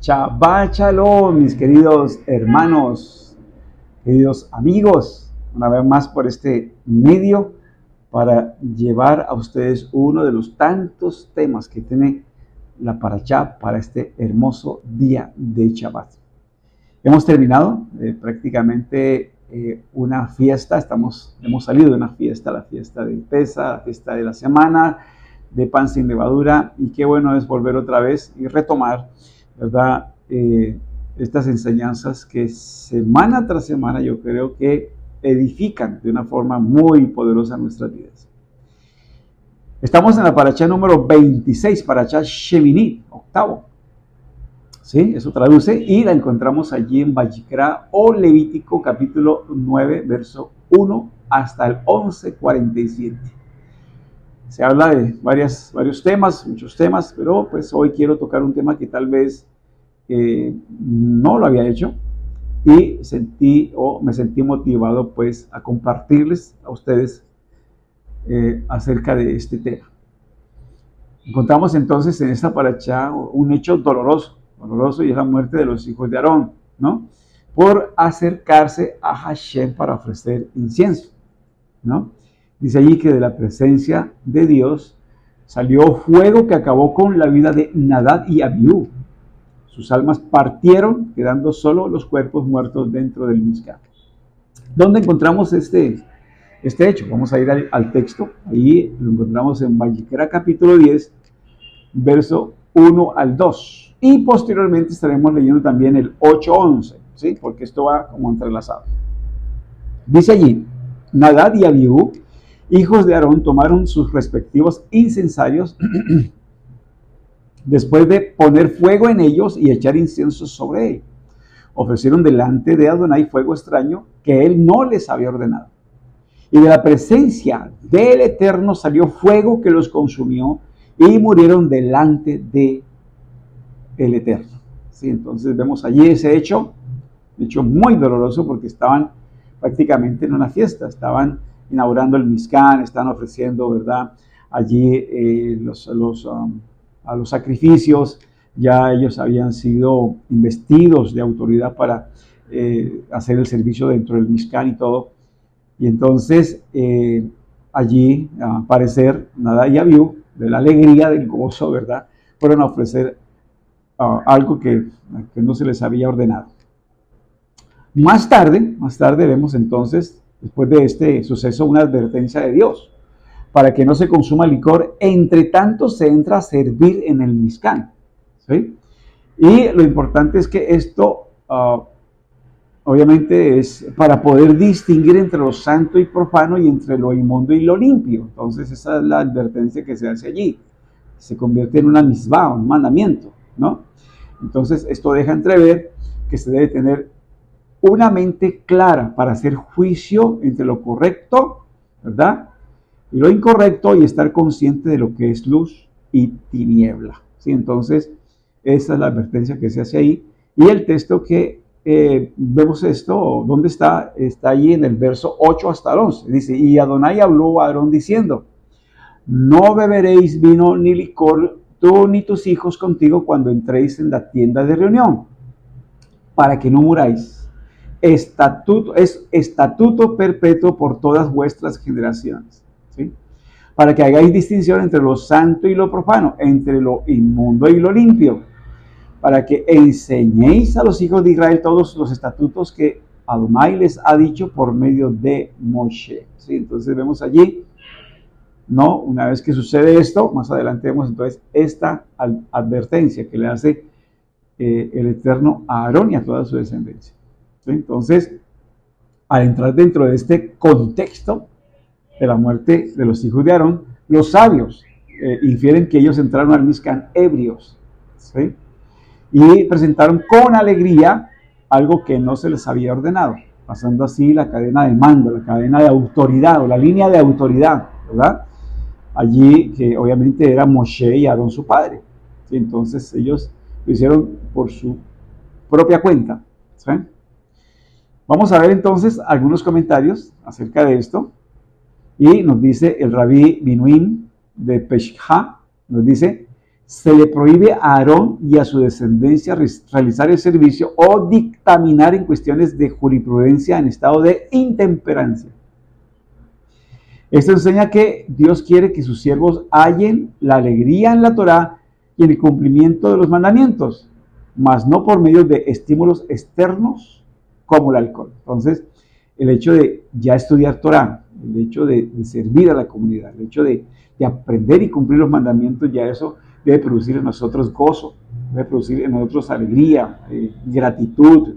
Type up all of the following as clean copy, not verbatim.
Shabbat Shalom, mis queridos hermanos, queridos amigos, una vez más por este medio para llevar a ustedes uno de los tantos temas que tiene la Parashá para este hermoso día de Shabbat. Hemos terminado prácticamente una fiesta, hemos salido de una fiesta, la fiesta de Pesa, la fiesta de la semana, de pan sin levadura, y qué bueno es volver otra vez y retomar, ¿verdad? Estas enseñanzas que semana tras semana yo creo que edifican de una forma muy poderosa nuestras vidas. Estamos en la Parashá número 26, Parashá Shemini, octavo. ¿Sí? Eso traduce, y la encontramos allí en Vayikra o Levítico capítulo 9, verso 1 hasta el 11:47. Se habla de varios temas, muchos temas, pero pues hoy quiero tocar un tema que tal vez no lo había hecho y me sentí motivado pues a compartirles a ustedes acerca de este tema. Encontramos entonces en esta parashá un hecho doloroso, y es la muerte de los hijos de Aarón, ¿no? Por acercarse a Hashem para ofrecer incienso, ¿no? Dice allí que de la presencia de Dios salió fuego que acabó con la vida de Nadab y Abiú. Sus almas partieron, quedando solo los cuerpos muertos dentro del Mizkan. ¿Dónde encontramos este hecho? Vamos a ir al texto. Ahí lo encontramos en Vayikra capítulo 10, verso 1 al 2. Y posteriormente estaremos leyendo también el 8-11, ¿sí? Porque esto va como entrelazado. Dice allí, Nadab y Abiú, hijos de Aarón, tomaron sus respectivos incensarios después de poner fuego en ellos y echar incienso sobre él. Ofrecieron delante de Adonai fuego extraño que él no les había ordenado. Y de la presencia del Eterno salió fuego que los consumió y murieron delante de el Eterno. Sí, entonces vemos allí ese hecho muy doloroso, porque estaban prácticamente en una fiesta, estaban inaugurando el Mizkan, estaban ofreciendo, ¿verdad?, allí a los sacrificios. Ya ellos habían sido investidos de autoridad para hacer el servicio dentro del Mizkan y todo. Y entonces allí, al parecer, Nadab y Abiú, de la alegría, del gozo, ¿verdad?, fueron a ofrecer algo que no se les había ordenado. Más tarde vemos entonces, después de este suceso, una advertencia de Dios para que no se consuma licor, entre tanto se entra a servir en el Mizkan, ¿sí? Y lo importante es que esto obviamente es para poder distinguir entre lo santo y profano y entre lo inmundo y lo limpio. Entonces esa es la advertencia que se hace allí. Se convierte en una misvá, un mandamiento, ¿no? Entonces esto deja entrever que se debe tener una mente clara para hacer juicio entre lo correcto, ¿verdad?, y lo incorrecto, y estar consciente de lo que es luz y tiniebla, ¿sí? Entonces esa es la advertencia que se hace ahí. Y el texto que vemos esto, ¿dónde está? Está allí en el verso 8 hasta el 11. Dice, y Adonai habló a Aarón diciendo, no beberéis vino ni licor, tú ni tus hijos contigo, cuando entréis en la tienda de reunión, para que no muráis. Es estatuto perpetuo por todas vuestras generaciones, ¿sí? Para que hagáis distinción entre lo santo y lo profano, entre lo inmundo y lo limpio, para que enseñéis a los hijos de Israel todos los estatutos que Adonai les ha dicho por medio de Moshe, ¿sí? Entonces vemos allí, ¿no? Una vez que sucede esto, más adelante vemos entonces esta advertencia que le hace el Eterno a Aarón y a toda su descendencia. ¿Sí? Entonces, al entrar dentro de este contexto de la muerte de los hijos de Aarón, los sabios infieren que ellos entraron al Mizkan ebrios, ¿sí?, y presentaron con alegría algo que no se les había ordenado, pasando así la cadena de mando, la cadena de autoridad, o la línea de autoridad, ¿verdad?, allí, que obviamente era Moshe y Aarón su padre. ¿Sí? Entonces ellos lo hicieron por su propia cuenta, ¿sí? Vamos a ver entonces algunos comentarios acerca de esto. Y nos dice el Rabí Binuim de Peshja, nos dice, se le prohíbe a Aarón y a su descendencia realizar el servicio o dictaminar en cuestiones de jurisprudencia en estado de intemperancia. Esto enseña que Dios quiere que sus siervos hallen la alegría en la Torá y en el cumplimiento de los mandamientos, mas no por medio de estímulos externos como el alcohol. Entonces, el hecho de ya estudiar Torá, el hecho de servir a la comunidad, el hecho de aprender y cumplir los mandamientos, ya eso debe producir en nosotros gozo, debe producir en nosotros alegría, gratitud,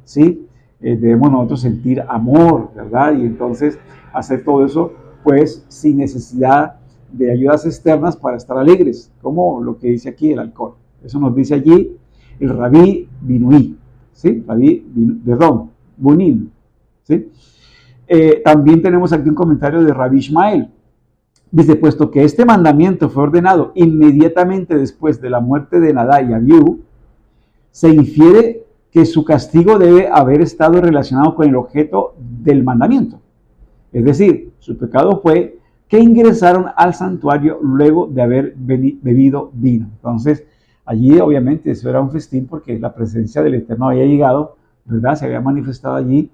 ¿sí? Debemos nosotros sentir amor, ¿verdad? Y entonces hacer todo eso, pues, sin necesidad de ayudas externas para estar alegres, como lo que dice aquí el alcohol. Eso nos dice allí el Rabí Binuí, ¿sí? Bunim, ¿sí? También tenemos aquí un comentario de Rabí Ishmael. Dice, puesto que este mandamiento fue ordenado inmediatamente después de la muerte de Nadab y Abiú, se infiere que su castigo debe haber estado relacionado con el objeto del mandamiento. Es decir, su pecado fue que ingresaron al santuario luego de haber bebido vino. Entonces, allí obviamente eso era un festín porque la presencia del Eterno había llegado, ¿verdad? Se había manifestado allí.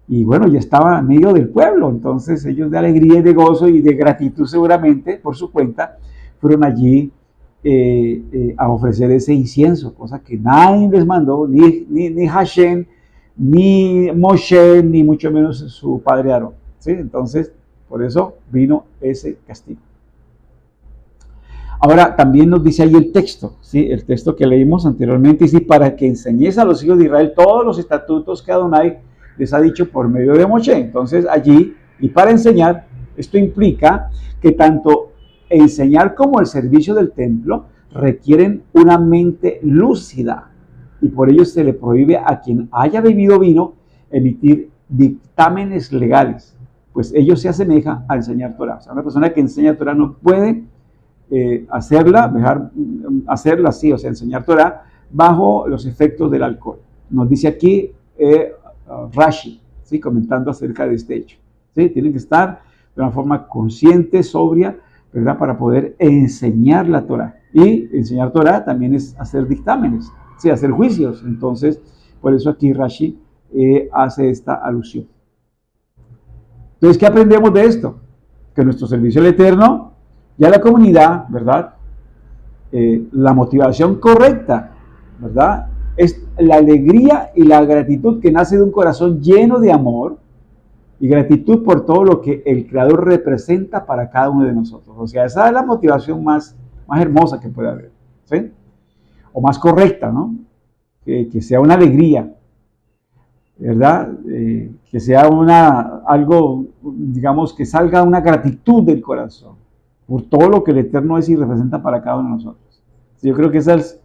Y bueno, ya estaba en medio del pueblo, entonces ellos de alegría y de gozo y de gratitud seguramente por su cuenta fueron allí a ofrecer ese incienso, cosa que nadie les mandó, ni Hashem, ni Moshe, ni mucho menos su padre Aarón, ¿sí? Entonces, por eso vino ese castigo. Ahora, también nos dice ahí el texto, ¿sí? El texto que leímos anteriormente, dice, para que enseñes a los hijos de Israel todos los estatutos que Adonai les ha dicho por medio de Moshe. Entonces allí, y para enseñar, esto implica que tanto enseñar como el servicio del templo requieren una mente lúcida, y por ello se le prohíbe a quien haya bebido vino ematir dictámenes legales, pues ello se asemeja a enseñar Torah. O sea, una persona que enseña Torah no puede hacerla así, o sea, enseñar Torah bajo los efectos del alcohol. Nos dice aquí Rashi, ¿sí? Comentando acerca de este hecho, ¿sí? Tienen que estar de una forma consciente, sobria, ¿verdad? Para poder enseñar la Torah. Y enseñar Torah también es hacer dictámenes, ¿sí? Hacer juicios. Entonces, por eso aquí Rashi hace esta alusión. Entonces, ¿qué aprendemos de esto? Que nuestro servicio al Eterno y a la comunidad, ¿verdad? La motivación correcta, ¿verdad? Es la alegría y la gratitud que nace de un corazón lleno de amor y gratitud por todo lo que el Creador representa para cada uno de nosotros. O sea, esa es la motivación más hermosa que puede haber, ¿sí? O más correcta, ¿no? Que sea una alegría, ¿verdad? Que sea algo, digamos, que salga una gratitud del corazón por todo lo que el Eterno es y representa para cada uno de nosotros. Yo creo que esa es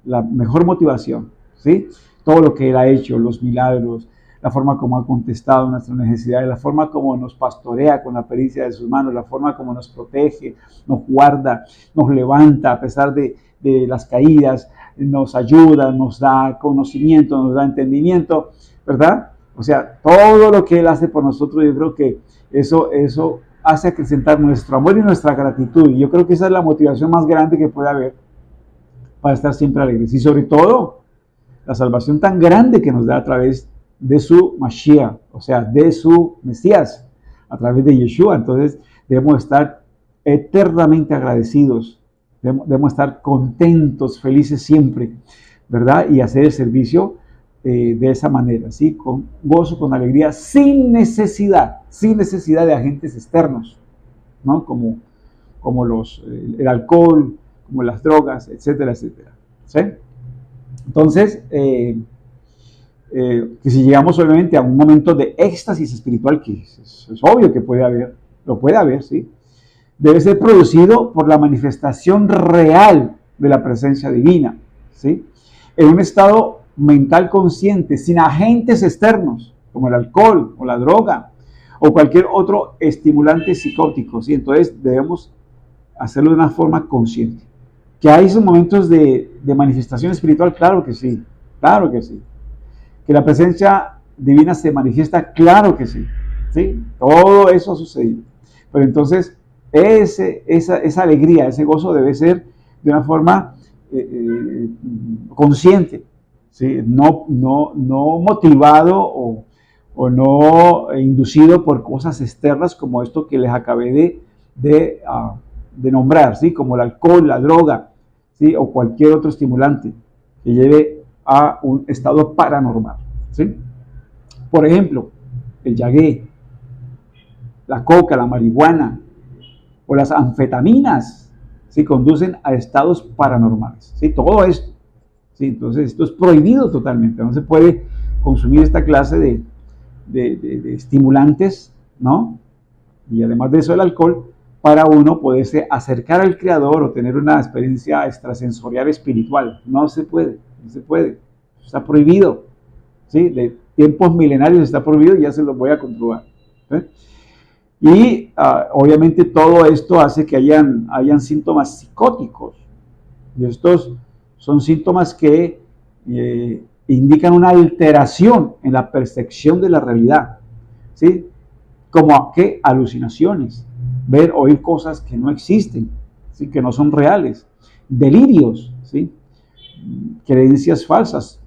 la mejor motivación, ¿sí? Todo lo que Él ha hecho, los milagros, la forma como ha contestado nuestras necesidades, la forma como nos pastorea con la pericia de sus manos, la forma como nos protege, nos guarda, nos levanta a pesar de las caídas, nos ayuda, nos da conocimiento, nos da entendimiento, ¿verdad? O sea, todo lo que Él hace por nosotros, yo creo que eso hace acrecentar nuestro amor y nuestra gratitud. Y yo creo que esa es la motivación más grande que puede haber para estar siempre alegres. Y sobre todo, la salvación tan grande que nos da a través de su Mashiach, o sea, de su Mesías, a través de Yeshua. Entonces, debemos estar eternamente agradecidos, debemos estar contentos, felices siempre, ¿verdad? Y hacer el servicio de esa manera, ¿sí? Con gozo, con alegría, sin necesidad de agentes externos, ¿no? Como el alcohol, como las drogas, etcétera, etcétera, ¿sí? Entonces, que si llegamos obviamente a un momento de éxtasis espiritual, que es obvio que lo puede haber, ¿sí? Debe ser producido por la manifestación real de la presencia divina, ¿sí? En un estado mental consciente, sin agentes externos, como el alcohol o la droga, o cualquier otro estimulante psicótico, ¿sí? Entonces debemos hacerlo de una forma consciente. ¿Que hay esos momentos de manifestación espiritual? Claro que sí, claro que sí. ¿Que la presencia divina se manifiesta? Claro que sí, ¿sí? Todo eso ha sucedido. Pero entonces, esa alegría, ese gozo debe ser de una forma consciente, ¿sí? No motivado o no inducido por cosas externas como esto que les acabé de nombrar, ¿sí? Como el alcohol, la droga, ¿sí? O cualquier otro estimulante que lleve a un estado paranormal, ¿sí? Por ejemplo, el yagué, la coca, la marihuana o las anfetaminas, ¿sí? Conducen a estados paranormales, ¿sí? Todo esto, ¿sí? Entonces esto es prohibido totalmente, no se puede consumir esta clase de estimulantes, ¿no? Y además de eso el alcohol, para uno poderse acercar al Creador o tener una experiencia extrasensorial espiritual. No se puede, no se puede, está prohibido, ¿sí? De tiempos milenarios está prohibido y ya se lo voy a comprobar, ¿sí? Y obviamente todo esto hace que hayan síntomas psicóticos. Y estos son síntomas que indican una alteración en la percepción de la realidad, ¿sí? Como que alucinaciones, ver, oír cosas que no existen, ¿sí? Que no son reales, delirios, ¿sí? Creencias falsas,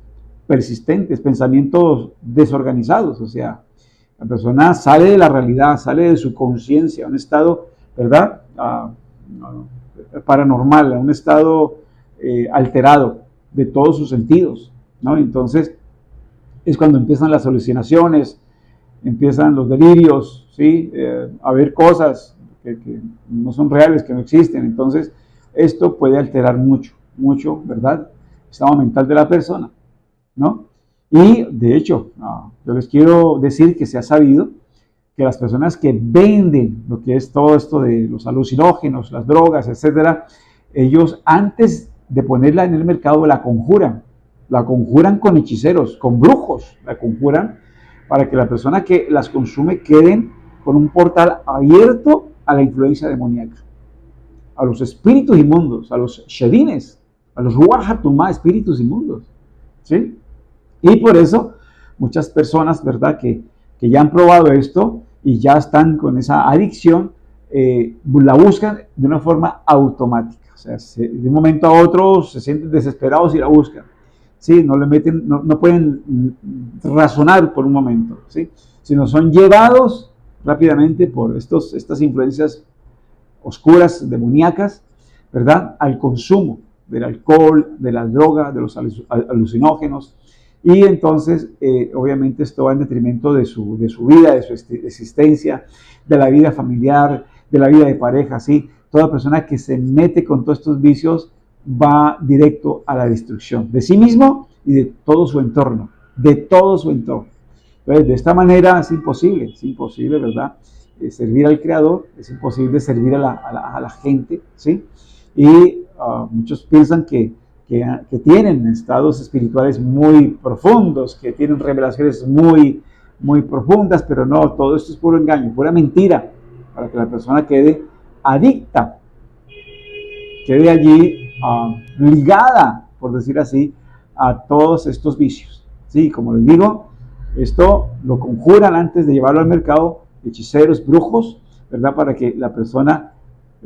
persistentes, pensamientos desorganizados, o sea, la persona sale de la realidad, sale de su conciencia, a un estado, ¿verdad? Paranormal, a un estado alterado de todos sus sentidos, ¿no? Entonces es cuando empiezan las alucinaciones, empiezan los delirios, ¿sí? A ver cosas que no son reales, que no existen. Entonces esto puede alterar mucho, ¿verdad? El estado mental de la persona, ¿no? Y de hecho, yo les quiero decir que se ha sabido que las personas que venden lo que es todo esto de los alucinógenos, las drogas, etcétera, ellos antes de ponerla en el mercado la conjuran con hechiceros, con brujos, la conjuran para que la persona que las consume queden con un portal abierto a la influencia demoníaca, a los espíritus inmundos, a los shedines, a los ruach hatumá, espíritus inmundos, ¿sí? Y por eso muchas personas, ¿verdad?, que ya han probado esto y ya están con esa adicción, la buscan de una forma automática. O sea, de un momento a otro se sienten desesperados y la buscan. ¿Sí? No le meten, no pueden razonar por un momento, ¿sí? Sino son llevados rápidamente por estas influencias oscuras, demoníacas, ¿verdad?, al consumo del alcohol, de la droga, de los alucinógenos. Y entonces, obviamente, esto va en detrimento de su vida, de su existencia, de la vida familiar, de la vida de pareja, ¿sí? Toda persona que se mete con todos estos vicios va directo a la destrucción de sí mismo y de todo su entorno, Entonces, de esta manera es imposible, ¿verdad?, servir al Creador, es imposible servir a la gente, ¿sí? Y muchos piensan que tienen estados espirituales muy profundos, que tienen revelaciones muy, muy profundas, pero no, todo esto es puro engaño, pura mentira, para que la persona quede adicta, quede allí ligada, por decir así, a todos estos vicios. Sí, como les digo, esto lo conjuran antes de llevarlo al mercado, hechiceros, brujos, ¿verdad? Para que la persona,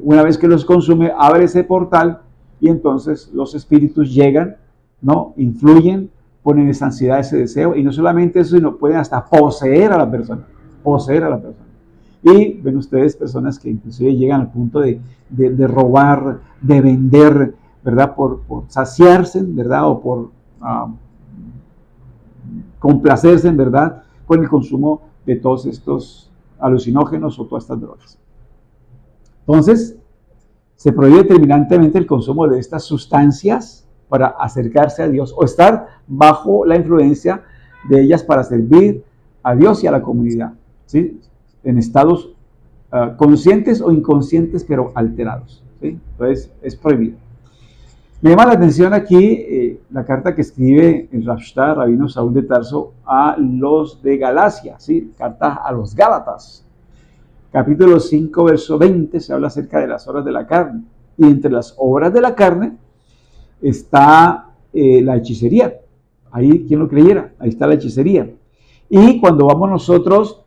una vez que los consume, abre ese portal y entonces los espíritus llegan, ¿no? Influyen, ponen esa ansiedad, ese deseo, y no solamente eso, sino pueden hasta poseer a la persona. Y ven ustedes personas que inclusive llegan al punto de robar, de vender, ¿verdad? Por saciarse, ¿verdad? O por complacerse, ¿verdad?, con el consumo de todos estos alucinógenos o todas estas drogas. Entonces, se prohíbe terminantemente el consumo de estas sustancias para acercarse a Dios o estar bajo la influencia de ellas para servir a Dios y a la comunidad, ¿sí? En estados conscientes o inconscientes, pero alterados, ¿sí? Entonces, es prohibido. Me llama la atención aquí la carta que escribe el Rav Shtar, Rabino Saúl de Tarso, a los de Galacia, ¿sí? Carta a los Gálatas. Capítulo 5, verso 20, se habla acerca de las obras de la carne. Y entre las obras de la carne está la hechicería. Ahí, ¿quién lo creyera? Ahí está la hechicería. Y cuando vamos nosotros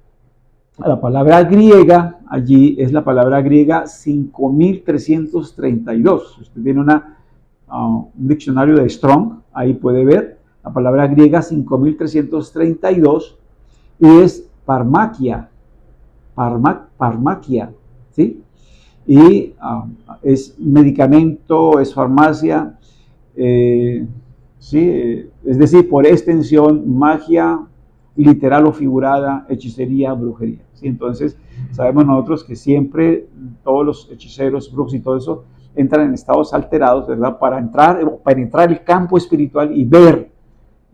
La palabra griega allí es la palabra griega 5332. Usted tiene un diccionario de Strong, ahí puede ver la palabra griega 5332 y es parmaquia, parmaquia, ¿sí? Y es medicamento, es farmacia, ¿sí? Es decir, por extensión, magia literal o figurada, hechicería, brujería, ¿sí? Entonces, sabemos nosotros que siempre todos los hechiceros, brujos y todo eso entran en estados alterados, ¿verdad? Para entrar el campo espiritual y ver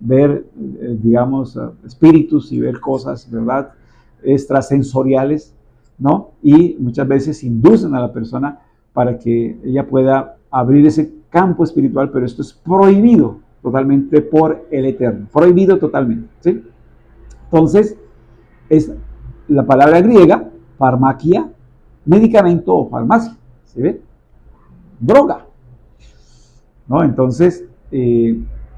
digamos, espíritus y ver cosas, ¿verdad? Extrasensoriales, ¿no? Y muchas veces inducen a la persona para que ella pueda abrir ese campo espiritual, pero esto es prohibido totalmente por el Eterno, prohibido totalmente, ¿sí? Entonces, es la palabra griega, farmaquia, medicamento o farmacia, ¿se ve? Droga, ¿no? Entonces,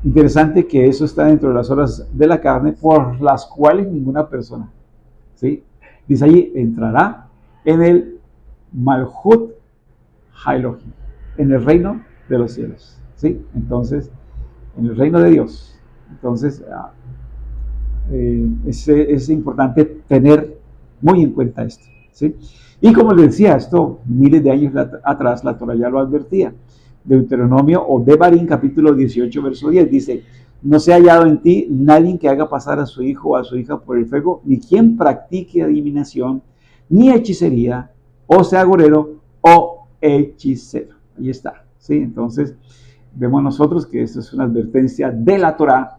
interesante que eso está dentro de las horas de la carne por las cuales ninguna persona, ¿sí? Dice allí, entrará en el Malhut Haelohim, en el reino de los cielos, ¿sí? Entonces, en el reino de Dios. Entonces, es importante tener muy en cuenta esto, ¿sí? Y como les decía, esto miles de años atrás la Torah ya lo advertía. Deuteronomio o Devarim capítulo 18 verso 10 dice: no se ha hallado en ti nadie que haga pasar a su hijo o a su hija por el fuego, ni quien practique adivinación, ni hechicería, o sea agorero o hechicero. Ahí está, ¿sí? Entonces vemos nosotros que esto es una advertencia de la Torah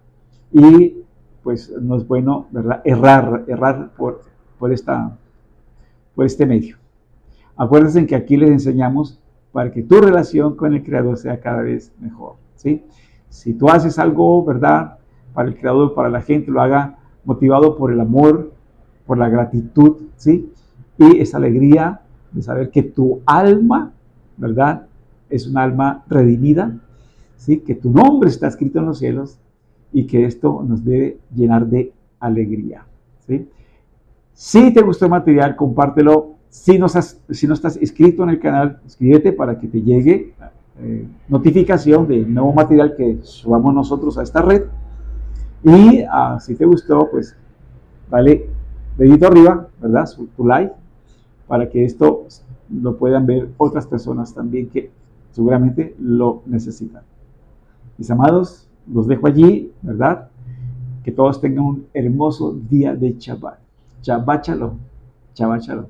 y pues no es bueno, ¿verdad?, errar por este medio. Acuérdense que aquí les enseñamos para que tu relación con el Creador sea cada vez mejor, ¿sí? Si tú haces algo, ¿verdad?, para el Creador, para la gente, lo haga motivado por el amor, por la gratitud, ¿sí? Y esa alegría de saber que tu alma, ¿verdad?, es un alma redimida, ¿sí? Que tu nombre está escrito en los cielos y que esto nos debe llenar de alegría, ¿sí? Si te gustó el material, compártelo. Si no estás inscrito en el canal, inscríbete para que te llegue notificación del nuevo material que subamos nosotros a esta red. Y si te gustó, pues dale dedito arriba, ¿verdad? Tu like, para que esto lo puedan ver otras personas también que seguramente lo necesitan. Mis amados, los dejo allí, ¿verdad? Que todos tengan un hermoso día de Shabbat. Shabbat Shalom. Shabbat Shalom.